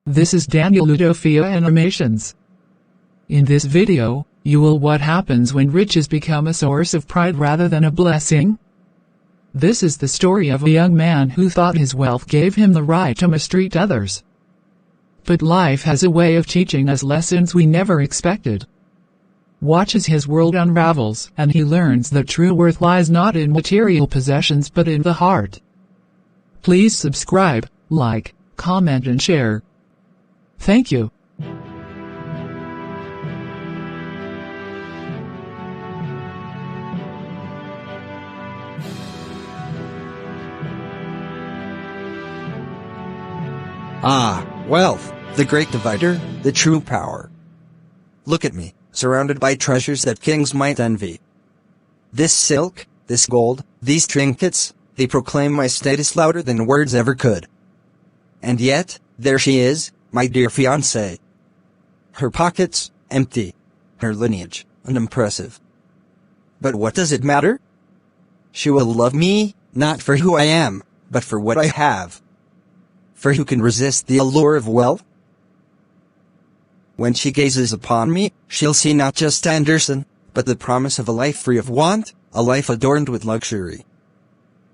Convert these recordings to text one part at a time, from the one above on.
This is Daniel Ludofia Animations. In this video, you will what happens when riches become a source of pride rather than a blessing. This is the story of a young man who thought his wealth gave him the right to mistreat others. But life has a way of teaching us lessons we never expected. Watch as his world unravels, and he learns that true worth lies not in material possessions but in the heart. Please subscribe, like, comment and share. Thank you. Wealth, the great divider, the true power. Look at me, surrounded by treasures that kings might envy. This silk, this gold, these trinkets, they proclaim my status louder than words ever could. And yet, there she is, my dear fiancée. Her pockets, empty. Her lineage, unimpressive. But what does it matter? She will love me, not for who I am, but for what I have. For who can resist the allure of wealth? When she gazes upon me, she'll see not just Anderson, but the promise of a life free of want, a life adorned with luxury.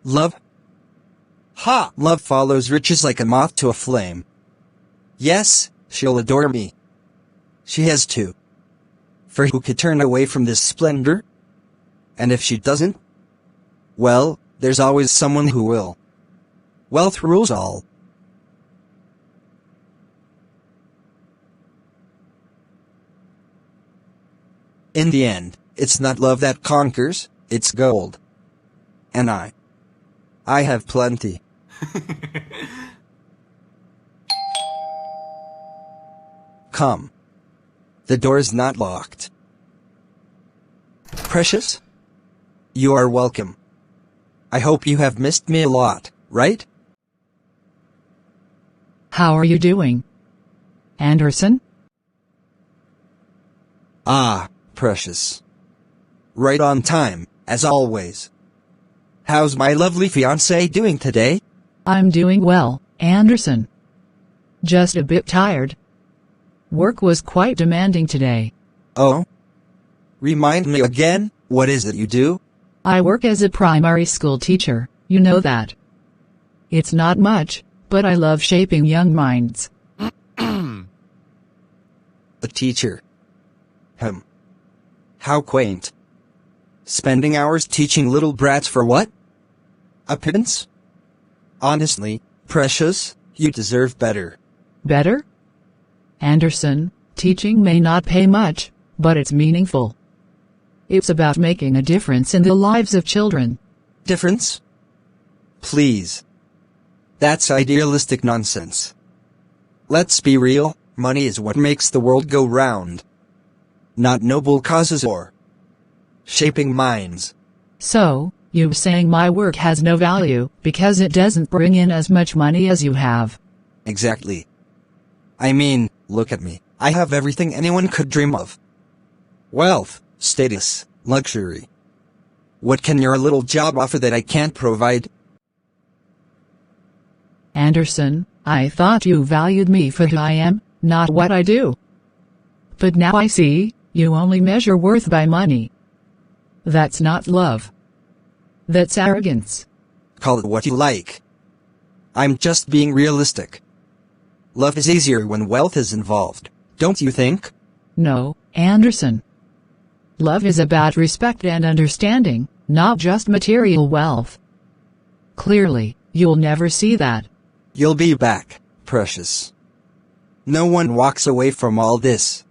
Love? Love follows riches like a moth to a flame. Yes, she'll adore me. She has to. For who could turn away from this splendor? And if she doesn't? Well, there's always someone who will. Wealth rules all. In the end, it's not love that conquers, it's gold. And I have plenty. Come. The door is not locked. Precious? You are welcome. I hope you have missed me a lot, right? How are you doing, Anderson? Precious. Right on time, as always. How's my lovely fiancé doing today? I'm doing well, Anderson. Just a bit tired. Work was quite demanding today. Oh? Remind me again, what is it you do? I work as a primary school teacher, you know that. It's not much, but I love shaping young minds. A teacher. How quaint. Spending hours teaching little brats for what? A pittance? Honestly, Precious, you deserve better. Better? Anderson, teaching may not pay much, but it's meaningful. It's about making a difference in the lives of children. Difference? Please. That's idealistic nonsense. Let's be real, money is what makes the world go round. Not noble causes or shaping minds. So, you're saying my work has no value because it doesn't bring in as much money as you have? Exactly. I mean, look at me. I have everything anyone could dream of. Wealth, status, luxury. What can your little job offer that I can't provide? Anderson, I thought you valued me for who I am, not what I do. But now I see, you only measure worth by money. That's not love. That's arrogance. Call it what you like. I'm just being realistic. Love is easier when wealth is involved, don't you think? No, Anderson. Love is about respect and understanding, not just material wealth. Clearly, you'll never see that. You'll be back, Precious. No one walks away from all this.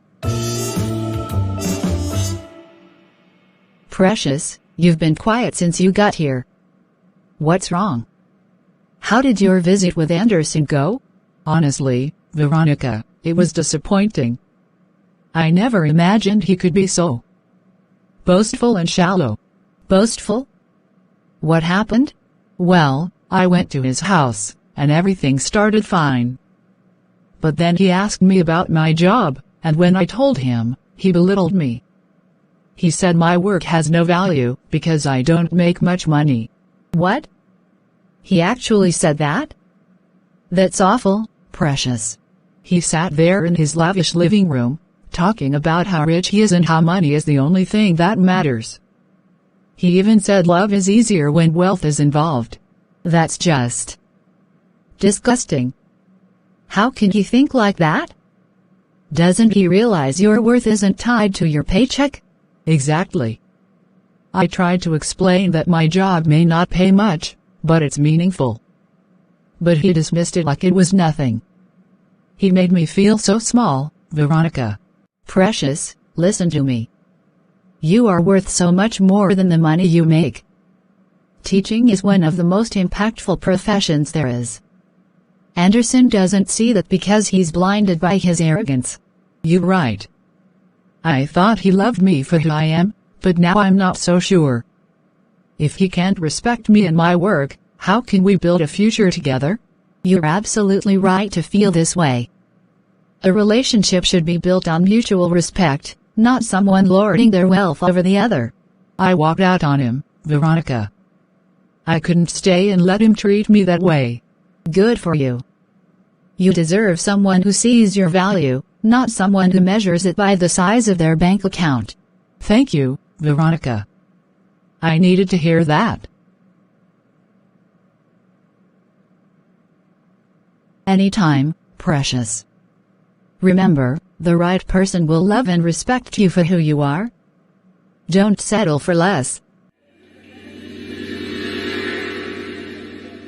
Precious, you've been quiet since you got here. What's wrong? How did your visit with Anderson go? Honestly, Veronica, it was disappointing. I never imagined he could be so boastful and shallow. Boastful? What happened? Well, I went to his house, and everything started fine. But then he asked me about my job, and when I told him, he belittled me. He said my work has no value, because I don't make much money. What? He actually said that? That's awful, Precious. He sat there in his lavish living room, talking about how rich he is and how money is the only thing that matters. He even said love is easier when wealth is involved. That's just disgusting. How can he think like that? Doesn't he realize your worth isn't tied to your paycheck? Exactly. I tried to explain that my job may not pay much, but it's meaningful. But he dismissed it like it was nothing. He made me feel so small. Veronica. Precious, listen to me. You are worth so much more than the money you make. Teaching is one of the most impactful professions there is. Anderson doesn't see that because he's blinded by his arrogance. You're right. I thought he loved me for who I am, but now I'm not so sure. If he can't respect me and my work, how can we build a future together? You're absolutely right to feel this way. A relationship should be built on mutual respect, not someone lording their wealth over the other. I walked out on him, Veronica. I couldn't stay and let him treat me that way. Good for you. You deserve someone who sees your value, not someone who measures it by the size of their bank account. Thank you, Veronica. I needed to hear that. Anytime, precious. Remember, the right person will love and respect you for who you are. Don't settle for less.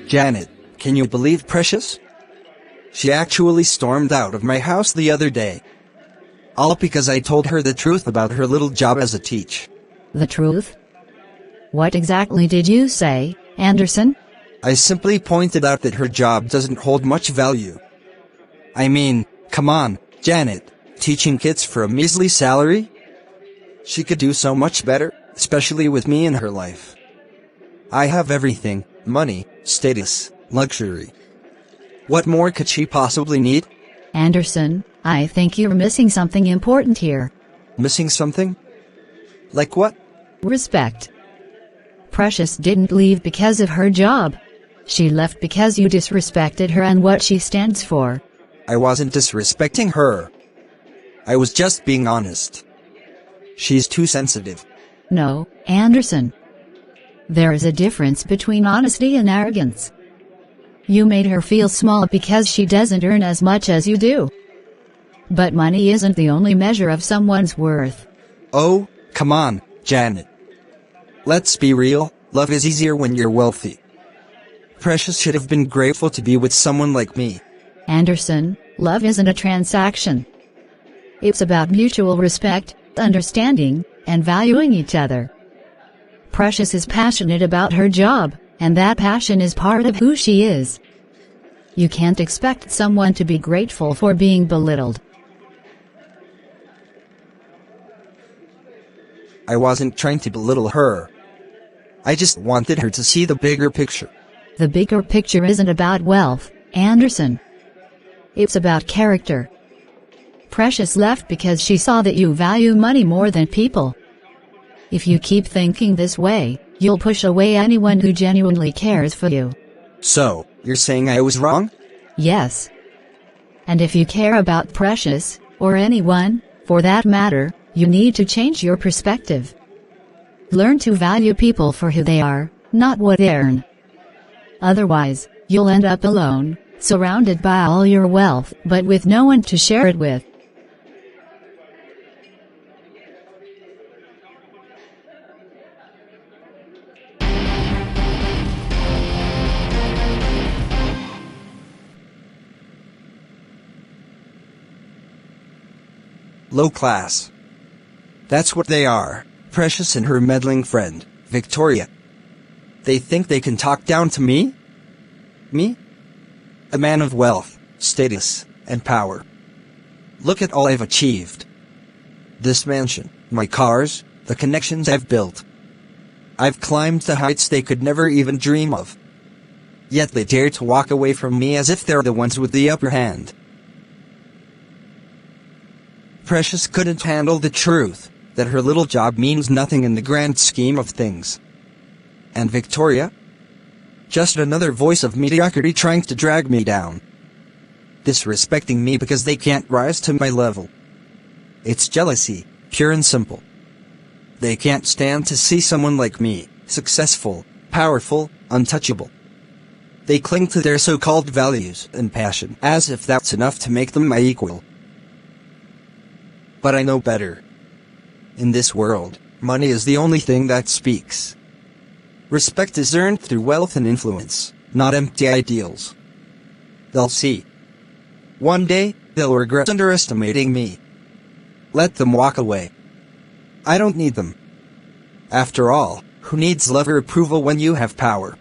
Janet, can you believe Precious? She actually stormed out of my house the other day. All because I told her the truth about her little job as a teacher. The truth? What exactly did you say, Anderson? I simply pointed out that her job doesn't hold much value. I mean, come on, Janet, teaching kids for a measly salary? She could do so much better, especially with me in her life. I have everything, money, status, luxury. What more could she possibly need? Anderson, I think you're missing something important here. Missing something? Like what? Respect. Precious didn't leave because of her job. She left because you disrespected her and what she stands for. I wasn't disrespecting her. I was just being honest. She's too sensitive. No, Anderson. There is a difference between honesty and arrogance. You made her feel small because she doesn't earn as much as you do. But money isn't the only measure of someone's worth. Oh, come on, Janet. Let's be real, love is easier when you're wealthy. Precious should have been grateful to be with someone like me. Anderson, love isn't a transaction. It's about mutual respect, understanding, and valuing each other. Precious is passionate about her job, and that passion is part of who she is. You can't expect someone to be grateful for being belittled. I wasn't trying to belittle her. I just wanted her to see the bigger picture. The bigger picture isn't about wealth, Anderson. It's about character. Precious left because she saw that you value money more than people. If you keep thinking this way, you'll push away anyone who genuinely cares for you. So, you're saying I was wrong? Yes. And if you care about Precious, or anyone, for that matter, you need to change your perspective. Learn to value people for who they are, not what they earn. Otherwise, you'll end up alone, surrounded by all your wealth, but with no one to share it with. Low class. That's what they are, Precious and her meddling friend, Victoria. They think they can talk down to me? Me? A man of wealth, status, and power. Look at all I've achieved. This mansion, my cars, the connections I've built. I've climbed the heights they could never even dream of. Yet they dare to walk away from me as if they're the ones with the upper hand. Precious couldn't handle the truth, that her little job means nothing in the grand scheme of things. And Victoria? Just another voice of mediocrity trying to drag me down. disrespecting me because they can't rise to my level. It's jealousy, pure and simple. They can't stand to see someone like me, successful, powerful, untouchable. They cling to their so-called values and passion as if that's enough to make them my equal. But I know better. In this world, money is the only thing that speaks. Respect is earned through wealth and influence, not empty ideals. They'll see. One day, they'll regret underestimating me. Let them walk away. I don't need them. After all, who needs love or approval when you have power?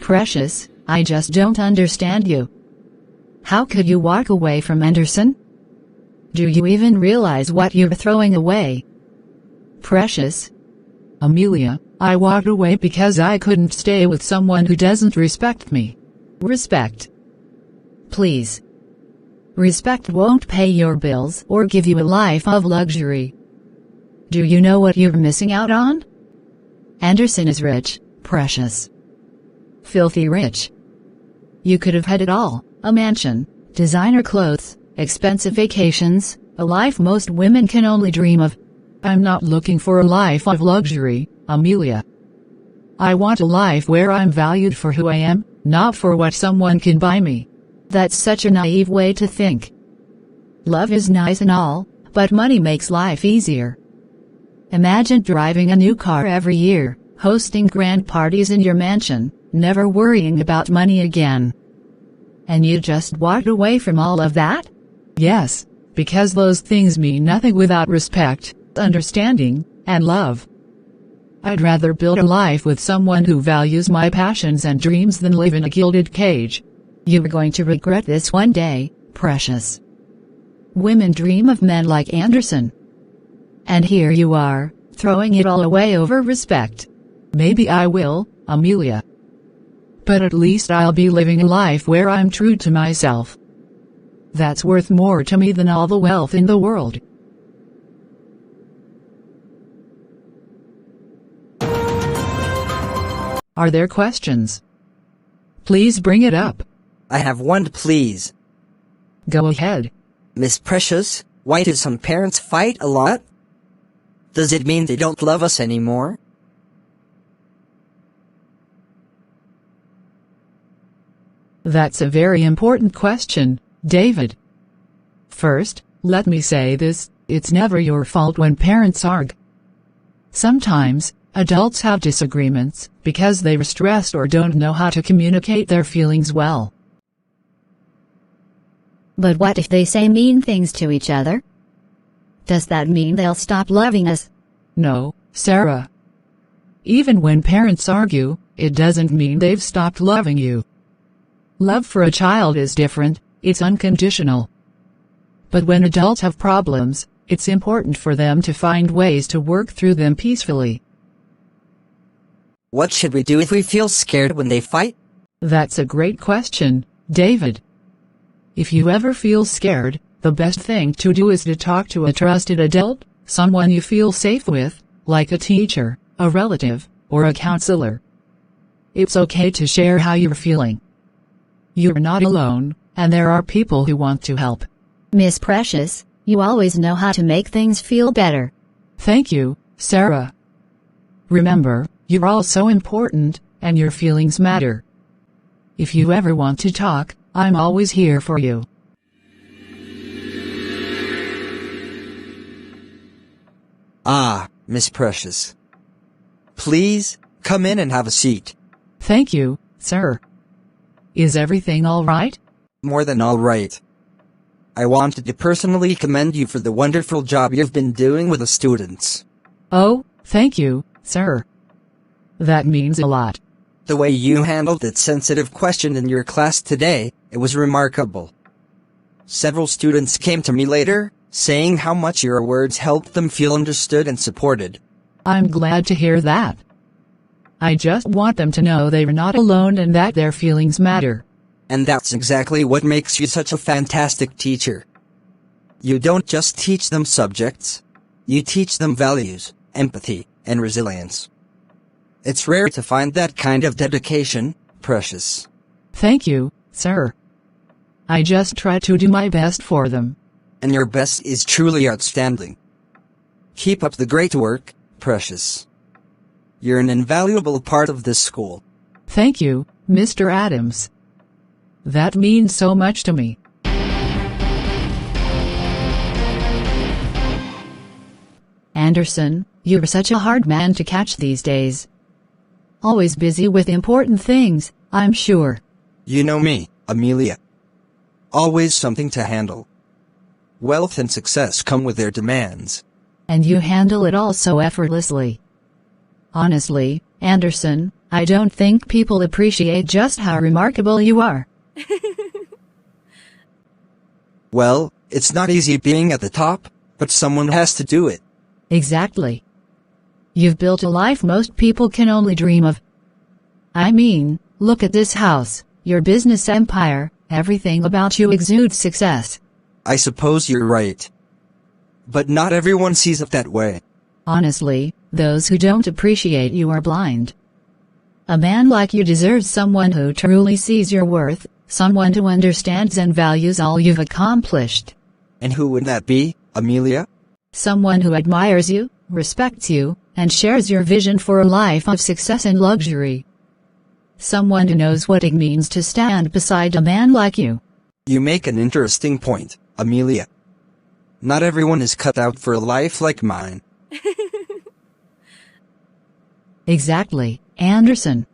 Precious, I just don't understand you. How could you walk away from Anderson? Do you even realize what you're throwing away? Precious. Amelia, I walked away because I couldn't stay with someone who doesn't respect me. Respect. Please. Respect won't pay your bills or give you a life of luxury. Do you know what you're missing out on? Anderson is rich, Precious. Filthy rich. You could have had it all, a mansion, designer clothes, expensive vacations, a life most women can only dream of. I'm not looking for a life of luxury, Amelia. I want a life where I'm valued for who I am, not for what someone can buy me. That's such a naive way to think. Love is nice and all, but money makes life easier. Imagine driving a new car every year, hosting grand parties in your mansion, never worrying about money again. And you just walked away from all of that? Yes, because those things mean nothing without respect, understanding, and love. I'd rather build a life with someone who values my passions and dreams than live in a gilded cage. You're going to regret this one day, Precious. Women dream of men like Anderson. And here you are, throwing it all away over respect. Maybe I will, Amelia. But at least I'll be living a life where I'm true to myself. That's worth more to me than all the wealth in the world. Are there questions? Please bring it up. I have one, please. Go ahead. Miss Precious, why do some parents fight a lot? Does it mean they don't love us anymore? That's a very important question, David. First, let me say this, it's never your fault when parents argue. Sometimes, adults have disagreements because they're stressed or don't know how to communicate their feelings well. But what if they say mean things to each other? Does that mean they'll stop loving us? No, Sarah. Even when parents argue, it doesn't mean they've stopped loving you. Love for a child is different, it's unconditional. But when adults have problems, it's important for them to find ways to work through them peacefully. What should we do if we feel scared when they fight? That's a great question, David. If you ever feel scared, the best thing to do is to talk to a trusted adult, someone you feel safe with, like a teacher, a relative, or a counselor. It's okay to share how you're feeling. You're not alone, and there are people who want to help. Miss Precious, you always know how to make things feel better. Thank you, Sarah. Remember, you're all so important, and your feelings matter. If you ever want to talk, I'm always here for you. Ah, Miss Precious. Please, come in and have a seat. Thank you, sir. Is everything all right? More than all right. I wanted to personally commend you for the wonderful job you've been doing with the students. Oh, thank you, sir. That means a lot. The way you handled that sensitive question in your class today, it was remarkable. Several students came to me later, saying how much your words helped them feel understood and supported. I'm glad to hear that. I just want them to know they're not alone and that their feelings matter. And that's exactly what makes you such a fantastic teacher. You don't just teach them subjects. You teach them values, empathy, and resilience. It's rare to find that kind of dedication, Precious. Thank you, sir. I just try to do my best for them. And your best is truly outstanding. Keep up the great work, Precious. You're an invaluable part of this school. Thank you, Mr. Adams. That means so much to me. Anderson, you're such a hard man to catch these days. Always busy with important things, I'm sure. You know me, Amelia. Always something to handle. Wealth and success come with their demands. And you handle it all so effortlessly. Honestly, Anderson, I don't think people appreciate just how remarkable you are. Well, it's not easy being at the top, but someone has to do it. Exactly. You've built a life most people can only dream of. I mean, look at this house, your business empire, everything about you exudes success. I suppose you're right. But not everyone sees it that way. Honestly, those who don't appreciate you are blind. A man like you deserves someone who truly sees your worth, someone who understands and values all you've accomplished. And who would that be, Amelia? Someone who admires you, respects you, and shares your vision for a life of success and luxury. Someone who knows what it means to stand beside a man like you. You make an interesting point, Amelia. Not everyone is cut out for a life like mine. Exactly, Anderson.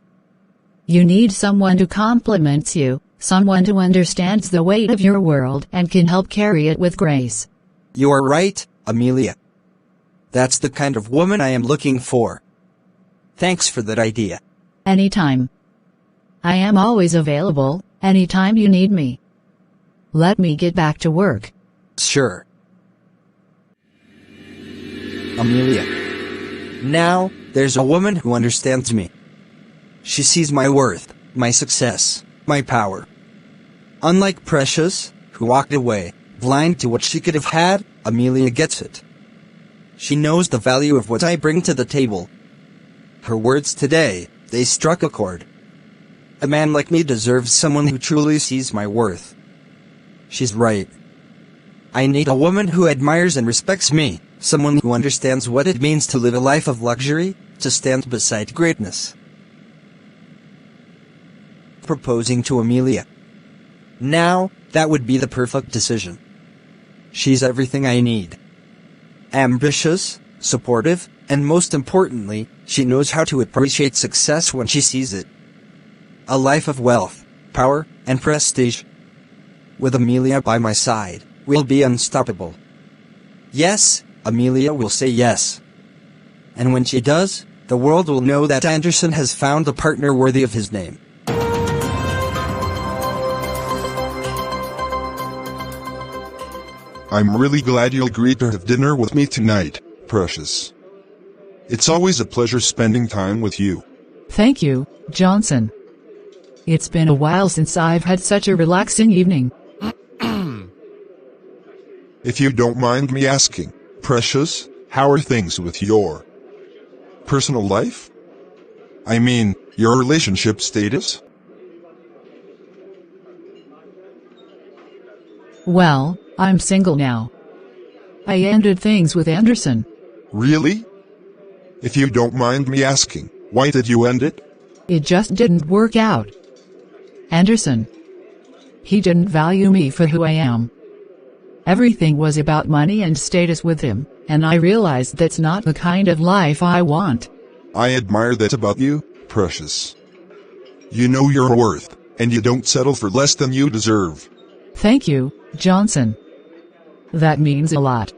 You need someone who compliments you, someone who understands the weight of your world and can help carry it with grace. You are right, Amelia. That's the kind of woman I am looking for. Thanks for that idea. Anytime. I am always available, anytime you need me. Let me get back to work. Sure. Amelia. Now, there's a woman who understands me. She sees my worth, my success, my power. Unlike Precious, who walked away, blind to what she could have had, Amelia gets it. She knows the value of what I bring to the table. Her words today, they struck a chord. A man like me deserves someone who truly sees my worth. She's right. I need a woman who admires and respects me, someone who understands what it means to live a life of luxury, to stand beside greatness. Proposing to Amelia. Now, that would be the perfect decision. She's everything I need. Ambitious, supportive, and most importantly, she knows how to appreciate success when she sees it. A life of wealth, power, and prestige. With Amelia by my side, we'll be unstoppable. Yes, Amelia will say yes. And when she does, the world will know that Anderson has found a partner worthy of his name. I'm really glad you agreed to have dinner with me tonight, Precious. It's always a pleasure spending time with you. Thank you, Johnson. It's been a while since I've had such a relaxing evening. If you don't mind me asking, Precious, how are things with your personal life? I mean, your relationship status? Well, I'm single now. I ended things with Anderson. Really? If you don't mind me asking, why did you end it? It just didn't work out. Anderson. He didn't value me for who I am. Everything was about money and status with him, and I realized that's not the kind of life I want. I admire that about you, Precious. You know your worth, and you don't settle for less than you deserve. Thank you, Johnson. That means a lot.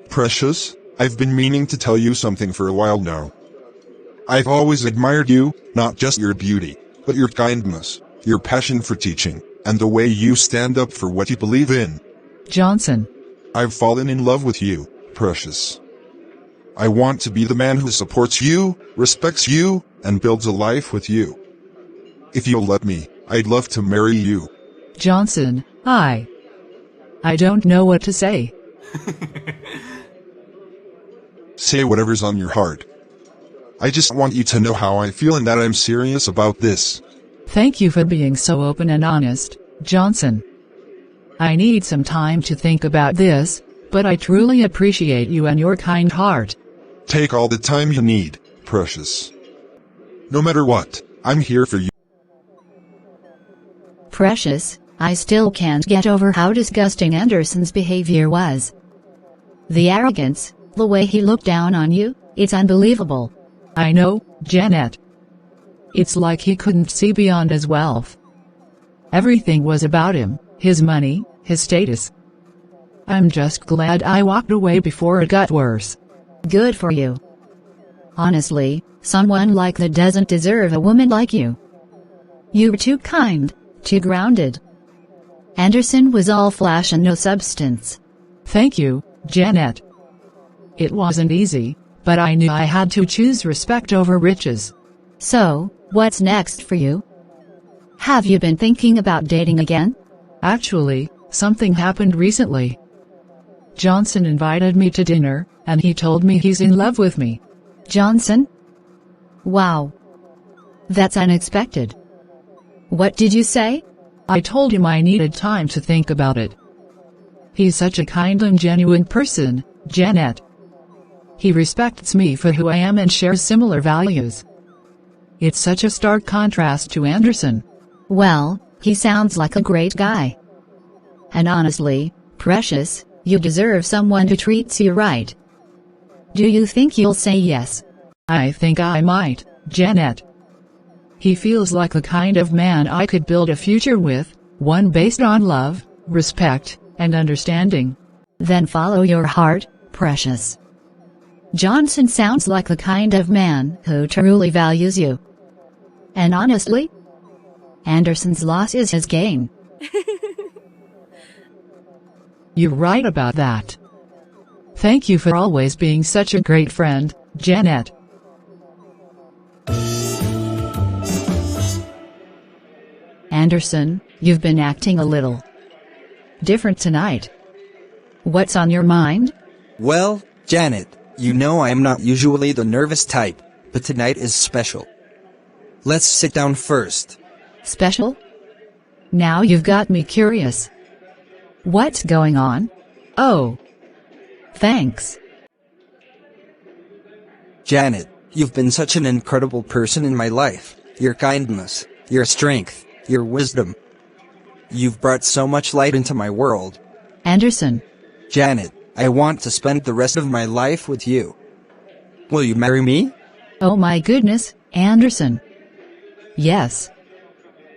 Precious, I've been meaning to tell you something for a while now. I've always admired you, not just your beauty, but your kindness, your passion for teaching, and the way you stand up for what you believe in. Johnson. I've fallen in love with you, Precious. I want to be the man who supports you, respects you, and builds a life with you. If you'll let me, I'd love to marry you. Johnson, I don't know what to say. Say whatever's on your heart. I just want you to know how I feel and that I'm serious about this. Thank you for being so open and honest, Johnson. I need some time to think about this, but I truly appreciate you and your kind heart. Take all the time you need, Precious. No matter what, I'm here for you. Precious, I still can't get over how disgusting Anderson's behavior was. The arrogance, the way he looked down on you, it's unbelievable. I know, Janet. It's like he couldn't see beyond his wealth. Everything was about him, his money, his status. I'm just glad I walked away before it got worse. Good for you. Honestly, someone like that doesn't deserve a woman like you. You're too kind, too grounded. Anderson was all flash and no substance. Thank you, Janet. It wasn't easy, but I knew I had to choose respect over riches. So, what's next for you? Have you been thinking about dating again? Actually, something happened recently. Johnson invited me to dinner, and he told me he's in love with me. Johnson? Wow. That's unexpected. What did you say? I told him I needed time to think about it. He's such a kind and genuine person, Janet. He respects me for who I am and shares similar values. It's such a stark contrast to Anderson. Well, he sounds like a great guy. And honestly, Precious, you deserve someone who treats you right. Do you think you'll say yes? I think I might, Janet. He feels like the kind of man I could build a future with, one based on love, respect, and understanding. Then follow your heart, Precious. Johnson sounds like the kind of man who truly values you. And honestly, Anderson's loss is his gain. You're right about that. Thank you for always being such a great friend, Janet. Anderson, you've been acting a little different tonight. What's on your mind? Well, Janet, you know I am not usually the nervous type, but tonight is special. Let's sit down first. Special? Now you've got me curious. What's going on? Oh. Thanks. Janet, you've been such an incredible person in my life. Your kindness, your strength, your wisdom. You've brought so much light into my world. Anderson. Janet, I want to spend the rest of my life with you. Will you marry me? Oh my goodness, Anderson. Yes.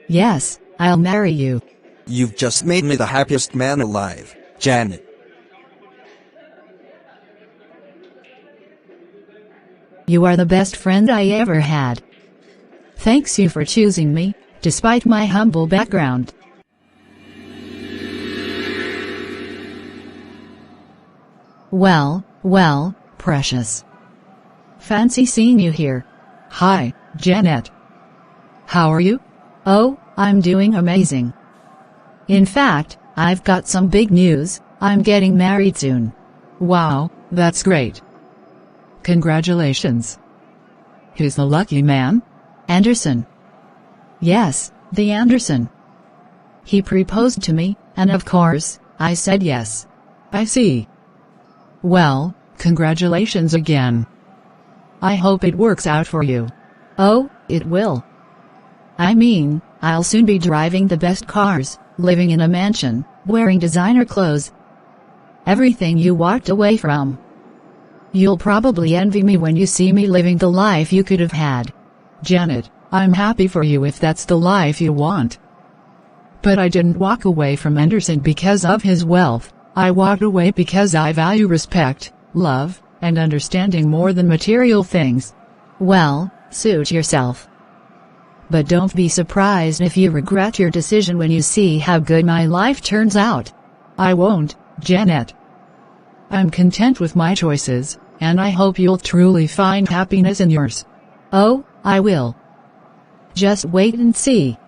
Yes, I'll marry you. You've just made me the happiest man alive, Janet. You are the best friend I ever had. Thanks you for choosing me, despite my humble background. Well, Precious. Fancy seeing you here. Hi, Janet. How are you? Oh, I'm doing amazing. In fact, I've got some big news. I'm getting married soon. Wow, that's great. Congratulations. Who's the lucky man? Anderson. Yes, the Anderson. He proposed to me, and of course, I said yes. I see. Well, congratulations again. I hope it works out for you. Oh, it will. I mean, I'll soon be driving the best cars, living in a mansion, wearing designer clothes. Everything you walked away from. You'll probably envy me when you see me living the life you could have had. Janet, I'm happy for you if that's the life you want. But I didn't walk away from Anderson because of his wealth. I walked away because I value respect, love, and understanding more than material things. Well, suit yourself. But don't be surprised if you regret your decision when you see how good my life turns out. I won't, Janet. I'm content with my choices, and I hope you'll truly find happiness in yours. Oh, I will. Just wait and see.